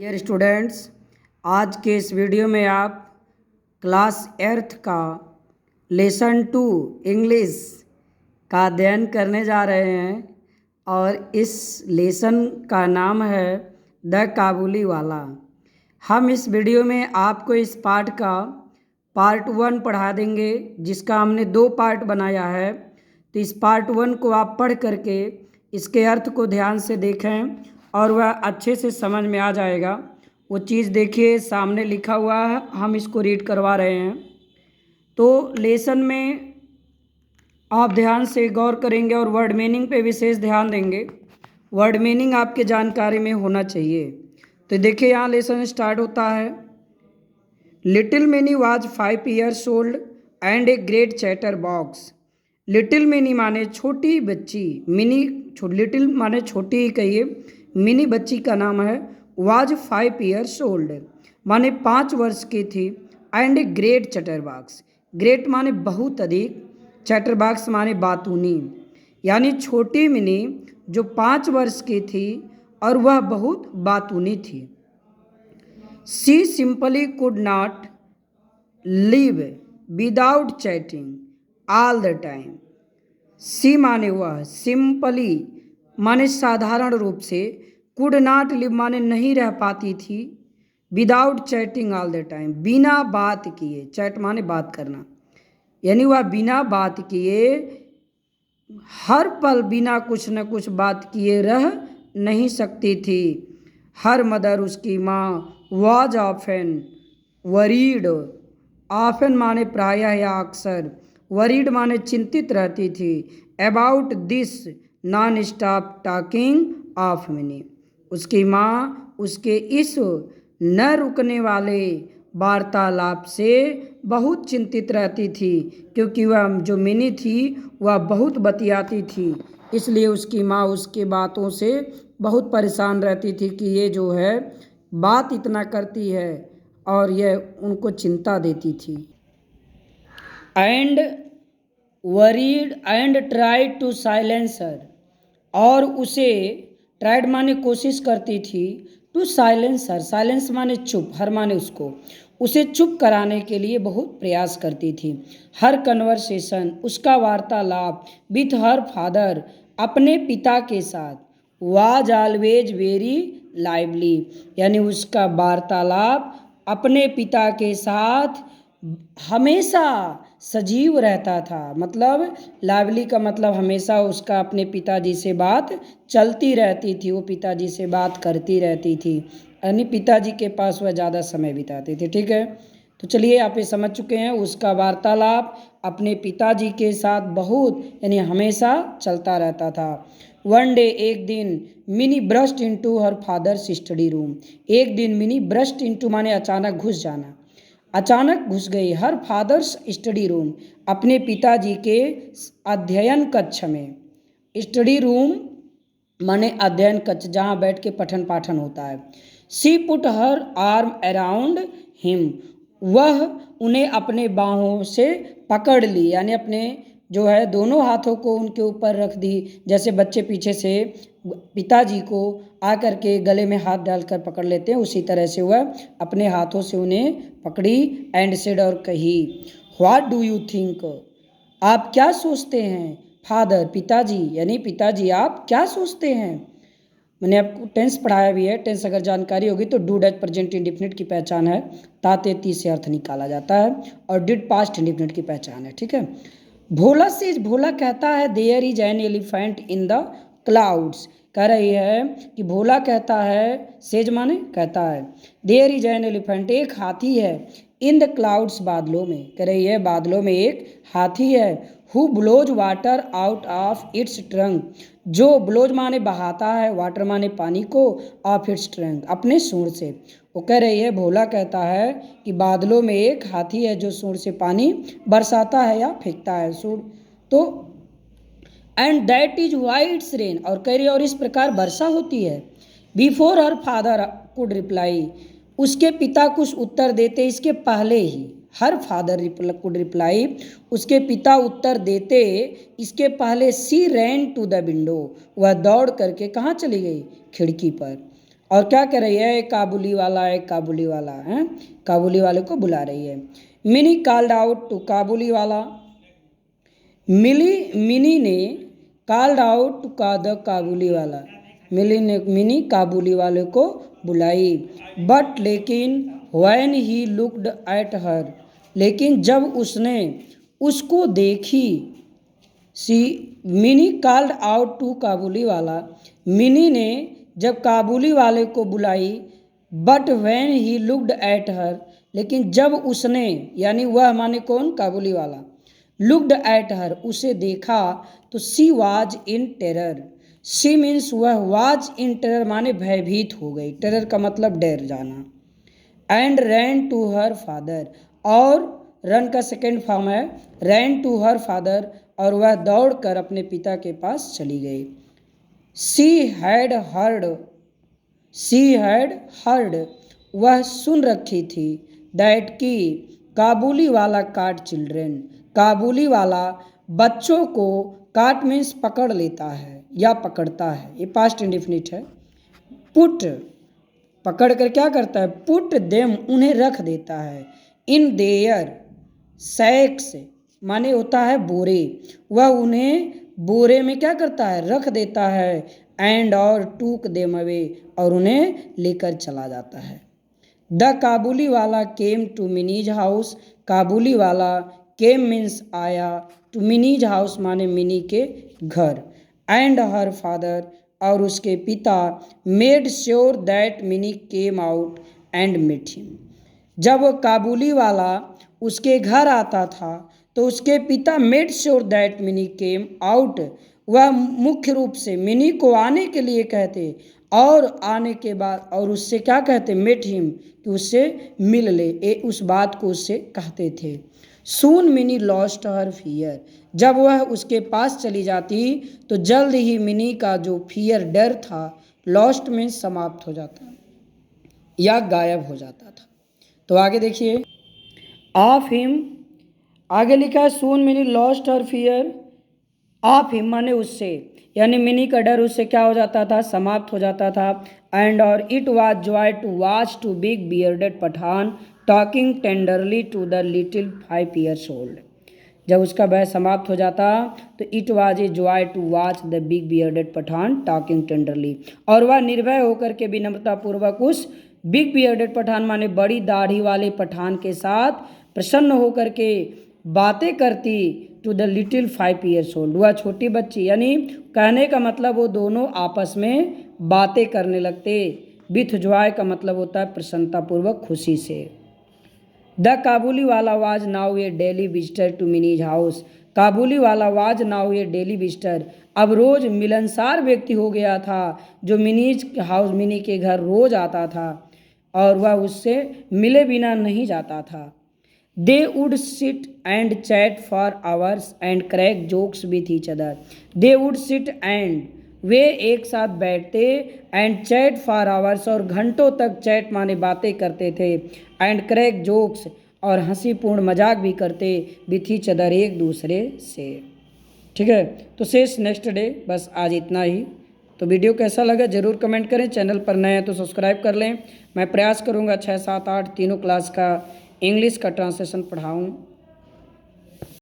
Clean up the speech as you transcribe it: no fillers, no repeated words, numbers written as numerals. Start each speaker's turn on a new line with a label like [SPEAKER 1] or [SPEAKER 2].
[SPEAKER 1] Dear students, आज के इस वीडियो में आप क्लास 8th का लेसन 2 इंग्लिश का अध्ययन करने जा रहे हैं और इस लेसन का नाम है द काबुली वाला। हम इस वीडियो में आपको इस पाठ का पार्ट 1 पढ़ा देंगे, जिसका हमने 2 पार्ट बनाया है। तो इस पार्ट 1 को आप पढ़ करके इसके अर्थ को ध्यान से देखें और वह अच्छे से समझ में आ जाएगा। वो चीज़ देखिए, सामने लिखा हुआ है, हम इसको रीड करवा रहे हैं। तो लेसन में आप ध्यान से गौर करेंगे और वर्ड मीनिंग पे विशेष ध्यान देंगे। वर्ड मीनिंग आपके जानकारी में होना चाहिए। तो देखिए, यहाँ लेसन स्टार्ट होता है। Little mini was 5 years old and a great chatter box. Little mini माने छोटी बच्ची, लिटिल माने छोटी ही कहिए, मिनी बच्ची का नाम है। वाज 5 years ओल्ड माने 5 वर्ष की थी। And a great chatter box, great माने बहुत अधिक, चैटर बॉक्स माने बातूनी, यानी छोटी मिनी जो 5 वर्ष की थी और वह बहुत बातूनी थी। She simply could not live without chatting all the time. She माने वह, सिंपली माने साधारण रूप से, could not live माने नहीं रह पाती थी, without chatting all the time बिना बात किए, चैट माने बात करना, यानी वह बिना बात किए हर पल बिना कुछ न कुछ बात किए रह नहीं सकती थी। हर मदर उसकी माँ वाज ऑफन वरीड, ऑफन माने प्रायः या अक्सर, वरीड माने चिंतित रहती थी, about this non stop talking of mini, उसकी माँ उसके इस न रुकने वाले वार्तालाप से बहुत चिंतित रहती थी, क्योंकि वह जो मिनी थी वह बहुत बतियाती थी, इसलिए उसकी माँ उसके बातों से बहुत परेशान रहती थी कि ये जो है बात इतना करती है, और यह उनको चिंता देती थी। And worried and tried to silence her, और उसे ट्राइड माने कोशिश करती थी, टू साइलेंस हर, साइलेंस माने चुप, हर माने उसको, उसे चुप कराने के लिए बहुत प्रयास करती थी। हर कन्वर्सेशन, उसका वार्तालाप, विथ हर फादर, अपने पिता के साथ, वाज ऑलवेज वेरी लाइवली, यानी उसका वार्तालाप अपने पिता के साथ हमेशा सजीव रहता था। मतलब लाइवली का मतलब हमेशा उसका अपने पिताजी से बात चलती रहती थी, वो पिताजी से बात करती रहती थी, यानी पिताजी के पास वह ज़्यादा समय बिताते थे। ठीक है, तो चलिए आप ये समझ चुके हैं, उसका वार्तालाप अपने पिताजी के साथ बहुत यानी हमेशा चलता रहता था। वन डे, एक दिन, mini burst into her father's study room, एक दिन मिनी ब्रस्ट इनटू माने अचानक घुस जाना, अचानक घुस गई, हर फादर्स स्टडी रूम, अपने पिताजी के अध्ययन कक्ष में, स्टडी रूम माने अध्ययन कक्ष, जहाँ बैठ के पठन पाठन होता है। She put her arm around him, वह उन्हें अपने बाहों से पकड़ ली, यानी अपने जो है दोनों हाथों को उनके ऊपर रख दी, जैसे बच्चे पीछे से पिताजी को आकर के गले में हाथ डालकर पकड़ लेते हैं, उसी तरह से वह अपने हाथों से उन्हें पकड़ी। एंड सेड, और कही, व्हाट डू यू थिंक, आप क्या सोचते हैं, फादर, पिताजी, यानी पिताजी आप क्या सोचते हैं। मैंने आपको टेंस पढ़ाया भी है, टेंस अगर जानकारी होगी तो डू डैट प्रेजेंट इंडिफिनिट की पहचान है, ताते ती से अर्थ निकाला जाता है, और डिड पास्ट इंडिफिनिट की पहचान है। ठीक है, भोला सेज, भोला कहता है, there is an elephant in the clouds, कह रही है कि भोला कहता है, सेज माने कहता है, देयर इज एन एलिफेंट, एक हाथी है, इन द क्लाउड्स, बादलों में, कह रही है बादलों में एक हाथी है, who blows water out of its trunk, जो ब्लोज माने बहाता है, वाटर माने पानी को, ऑफ इट्स ट्रंक, अपने सूंड से। वो कह रही है, भोला कहता है कि बादलों में एक हाथी है जो सूंड से पानी बरसाता है या फेंकता है, सूंड तो, and that is why it's rain, और कह रही है और इस प्रकार वर्षा होती है। Before her father could reply, उसके पिता कुछ उत्तर देते इसके पहले ही, हर फादर कुड रिप्लाई, उसके पिता उत्तर देते इसके पहले, सी रैन टू द विंडो, वह दौड़ करके कहाँ चली गई, खिड़की पर, और क्या कर रही है, एक काबुली वाला, एक काबुली वाला है, काबुली वाले को बुला रही है। मिनी कॉल्ड आउट टू काबुली वाला, मिनी ने कॉल्ड आउट टू द काबुली वाला, मिनी काबुली वाले को बुलाई। बट लेकिन when he looked at her, लेकिन जब उसने उसको देखी, सी मिनी कॉल्ड आउट टू काबुली वाला, मिनी ने जब काबुली वाले को बुलाई। But when he looked at her, लेकिन जब उसने, यानी वह माने कौन, काबुली वाला, लुक्ड एट हर, उसे देखा, तो she was in terror, she means वह, वाज इन टेरर माने भयभीत हो गई, टेरर का मतलब डर जाना। And ran to her father, और रन का सेकेंड फॉर्म है रैन टू हर फादर, और वह दौड़कर अपने पिता के पास चली गई। सी हैड हर्ड, वह सुन रखी थी, दैट की काबुली वाला काट चिल्ड्रेन, काबुली वाला बच्चों को, काट मीन्स पकड़ लेता है या पकड़ता है, ये पास्ट इंडेफिनिट है। पुट, पकड़ कर क्या करता है, पुट देम, उन्हें रख देता है। इन देयर सैक्स माने होता है बोरे, वह उन्हें बोरे में क्या करता है, रख देता है। एंड और टूक देम अवे, और उन्हें लेकर चला जाता है। The Kabuliwala came to Mini's house, Kabuliwala came means आया, टू मिनीज हाउस माने मिनी के घर। एंड हर फादर, और उसके पिता, made sure that Mini came out and met him, जब काबुली वाला उसके घर आता था तो उसके पिता made sure that Mini came out, वह मुख्य रूप से मिनी को आने के लिए कहते, और आने के बाद और उससे क्या कहते, मेट हिम, कि उससे मिल ले, उस बात को उससे कहते थे। सून मिनी लॉस्ट हर फियर, जब वह उसके पास चली जाती तो जल्द ही मिनी का जो फियर, डर था, लॉस्ट में समाप्त हो जाता या गायब हो जाता था। तो आगे देखिए, ऑफ हिम, आगे लिखा है soon Mini lost her fear, of him माने उससे, यानी मिनी का डर उससे क्या हो जाता था, समाप्त हो जाता था। एंड और it was joy to watch to big bearded Pathan talking tenderly to the little 5 years old, जब उसका भय समाप्त हो जाता तो it was a joy to watch the big bearded Pathan talking tenderly, और वह निर्भय होकर के विनम्रतापूर्वक उस बिग बियर्डेड पठान माने बड़ी दाढ़ी वाले पठान के साथ प्रसन्न होकर के बातें करती। To the little 5 years old, वह छोटी बच्ची, यानी कहने का मतलब वो दोनों आपस में बातें करने लगते। विथ जॉय का मतलब होता है प्रसन्नतापूर्वक, खुशी से। The Kabuliwala was now a daily visitor to Mini's house, Kabuliwala was now a daily visitor, अब रोज मिलनसार व्यक्ति हो गया था, जो मिनीज हाउस, मिनी के घर रोज आता था, और वह उससे मिले बिना नहीं जाता था। They would sit and chat for hours and crack jokes with each other, they would sit and, वे एक साथ बैठते, एंड चैट फॉर आवर्स, और घंटों तक चैट माने बातें करते थे, एंड क्रैक जोक्स, और हंसीपूर्ण मजाक भी करते, विथ ईच अदर, एक दूसरे से। ठीक है, तो शेष नेक्स्ट डे। बस आज इतना ही। तो वीडियो कैसा लगा ज़रूर कमेंट करें, चैनल पर नए हैं तो सब्सक्राइब कर लें। मैं प्रयास करूँगा 6, 7, 8 तीनों क्लास का इंग्लिश का ट्रांसलेशन पढ़ाऊँ।